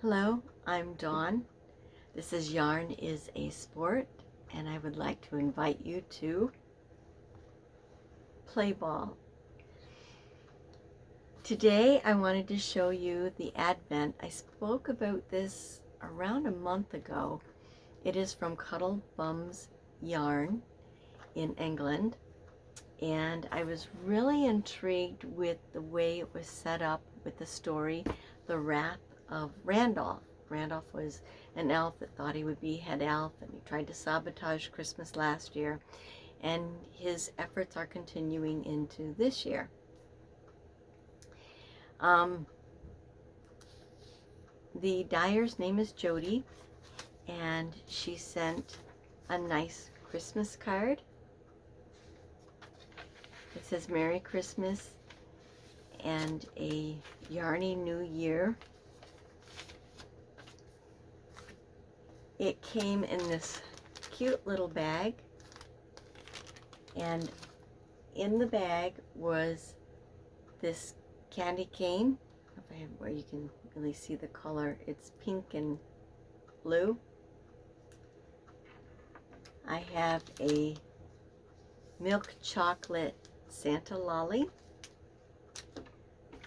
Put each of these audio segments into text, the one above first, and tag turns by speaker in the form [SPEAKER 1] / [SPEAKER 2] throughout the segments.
[SPEAKER 1] Hello, I'm Dawn. This is Yarn is a Sport, and I would like to invite you to play ball. Today I wanted to show you the Advent. I spoke about this around a month ago. It is from Cuddlebums Yarn in England, and I was really intrigued with the way it was set up with the story, The Wrath of Randolf. Randolph was an elf that thought he would be head elf, and he tried to sabotage Christmas last year, and his efforts are continuing into this year. The dyer's name is Jody, and she sent a nice Christmas card. It says Merry Christmas and a yarny New Year. It came in this cute little bag, and in the bag was this candy cane. If I have where you can really see the color, it's pink and blue. I have a milk chocolate Santa lolly.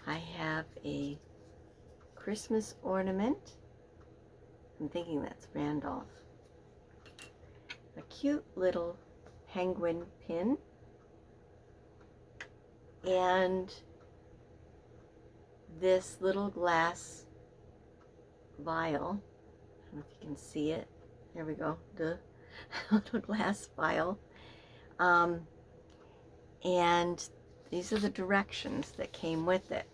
[SPEAKER 1] I have a Christmas ornament. I'm thinking that's Randolph. A cute little penguin pin. And this little glass vial. I don't know if you can see it. There we go. The little glass vial. And these are the directions that came with it.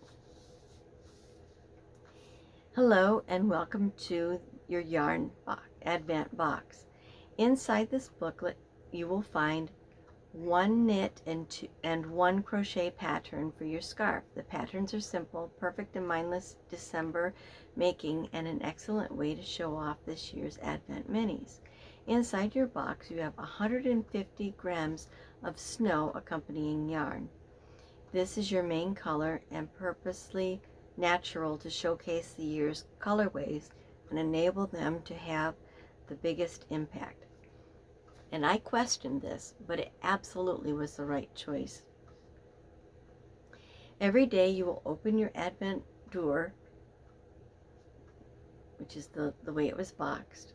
[SPEAKER 1] Hello and welcome to your yarn advent box. Inside this booklet you will find one knit and one crochet pattern for your scarf. The patterns are simple, perfect and mindless December making, and an excellent way to show off this year's Advent minis. Inside your box you have 150 grams of snow accompanying yarn. This is your main color and purposely natural to showcase the year's colorways and enable them to have the biggest impact. And I questioned this, but it absolutely was the right choice. Every day you will open your Advent door, which is the way it was boxed,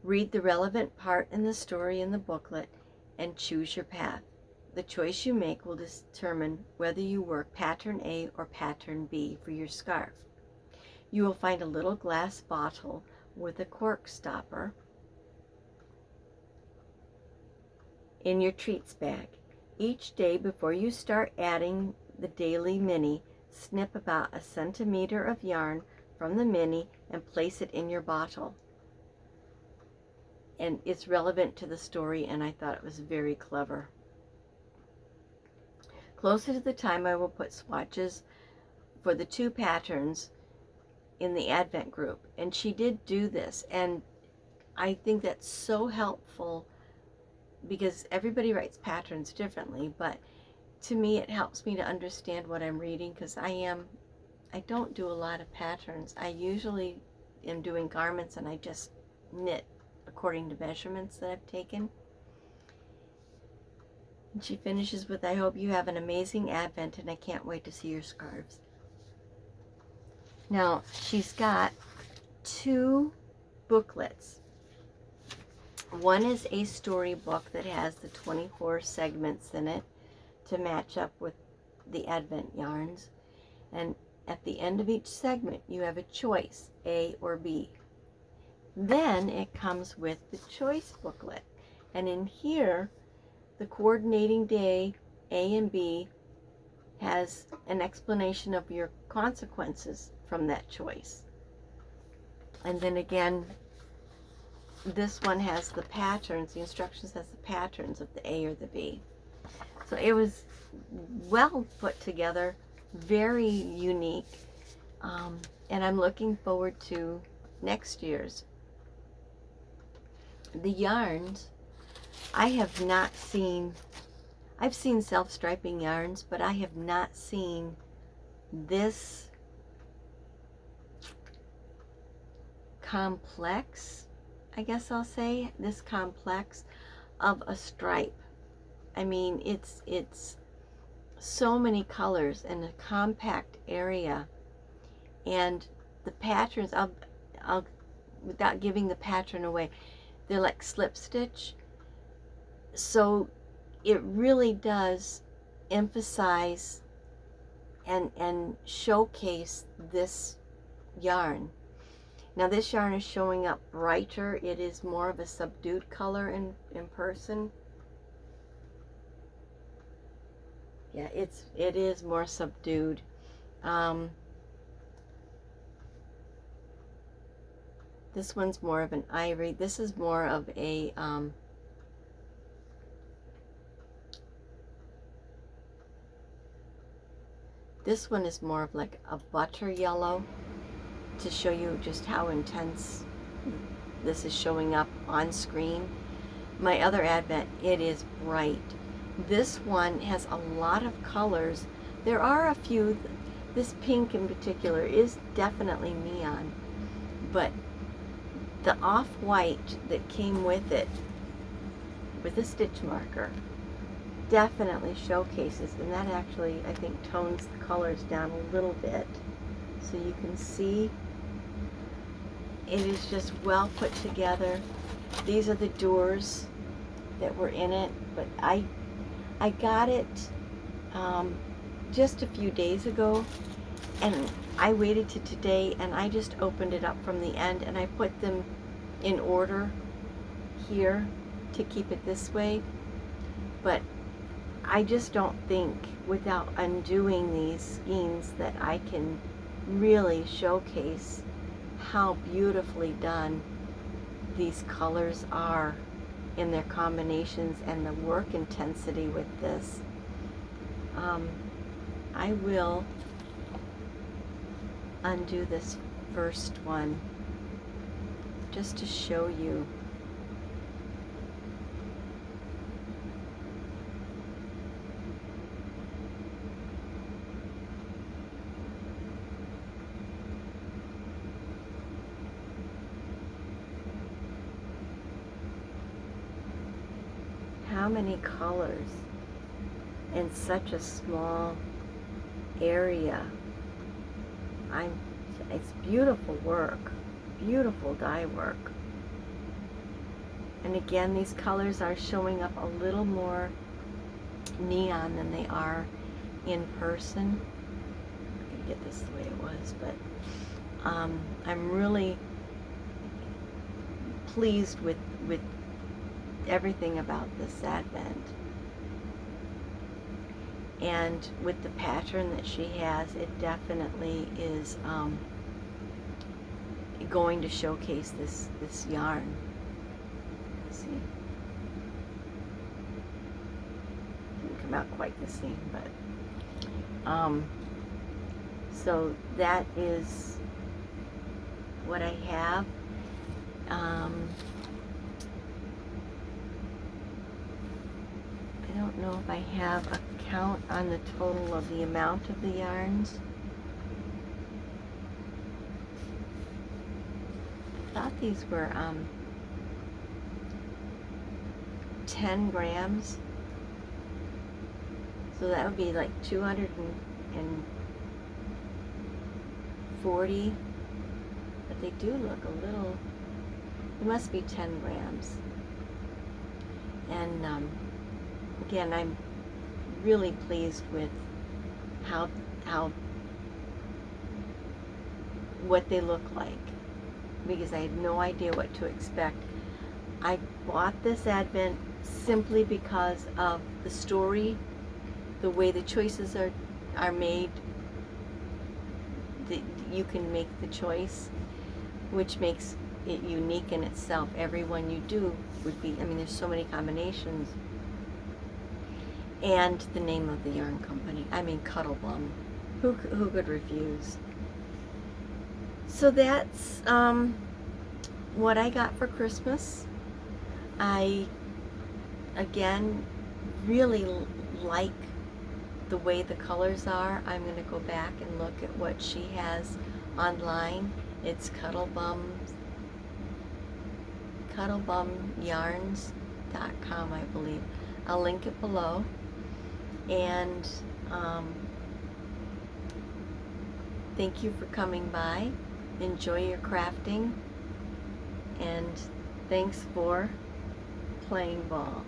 [SPEAKER 1] read the relevant part in the story in the booklet, and choose your path. The choice you make will determine whether you work pattern A or pattern B for your scarf. You will find a little glass bottle with a cork stopper in your treats bag. Each day before you start adding the daily mini, snip about 1 centimeter of yarn from the mini and place it in your bottle. And it's relevant to the story, and I thought it was very clever. Closer to the time I will put swatches for the 2 patterns in the Advent group, and she did do this, and I think that's so helpful because everybody writes patterns differently, but to me it helps me to understand what I'm reading, because I don't do a lot of patterns. I usually am doing garments and I just knit according to measurements that I've taken. And she finishes with, I hope you have an amazing Advent and I can't wait to see your scarves. Now she's got 2 booklets. One is a storybook that has the 24 segments in it to match up with the Advent yarns. And at the end of each segment, you have a choice, A or B. Then it comes with the choice booklet. And in here, the coordinating day, A and B, has an explanation of your consequences from that choice. And then again, this one has the patterns, the instructions has the patterns of the A or the B. So it was well put together, very unique, and I'm looking forward to next year's. The yarns, I have not seen, I've seen self-striping yarns, but I have not seen this complex, I guess I'll say, this complex of a stripe. I mean, it's so many colors in a compact area, and the patterns, I'll without giving the pattern away, they're like slip stitch, so it really does emphasize and showcase this yarn. Now this yarn is showing up brighter. It is more of a subdued color in person. Yeah, it is more subdued. This one's more of an ivory. This is more of a this one is more of like a butter yellow, to show you just how intense this is showing up on screen. My other advent, it is bright. This one has a lot of colors. There are a few, this pink in particular is definitely neon, but the off-white that came with it, with a stitch marker, definitely showcases, and that actually, I think, tones the colors down a little bit, so you can see it is just well put together. These are the doors that were in it, but I got it just a few days ago, and I waited to today, and I just opened it up from the end, and I put them in order here to keep it this way. But I just don't think, without undoing these skeins, that I can really showcase how beautifully done these colors are in their combinations and the work intensity with this. I will undo this first one just to show you. How many colors in such a small area. It's beautiful work, beautiful dye work. And again, these colors are showing up a little more neon than they are in person. I can get this the way it was, but I'm really pleased with everything about this advent. And with the pattern that she has, it definitely is going to showcase this yarn. Let's see. Didn't come out quite the same, but so that is what I have. I don't know if I have a count on the total of the amount of the yarns. I thought these were 10 grams. So that would be like 240. But they do look a little, it must be 10 grams. And again, I'm really pleased with how what they look like, because I had no idea what to expect. I bought this advent simply because of the story, the way the choices are made. You can make the choice, which makes it unique in itself. Every one you do would be, I mean, there's so many combinations. And the name of the yarn company, I mean, Cuddlebum. Who could refuse? So that's what I got for Christmas. I, again, really like the way the colors are. I'm going to go back and look at what she has online. It's Cuddlebums cuddlebumyarns.com, I believe. I'll link it below. And thank you for coming by. Enjoy your crafting. And thanks for playing ball.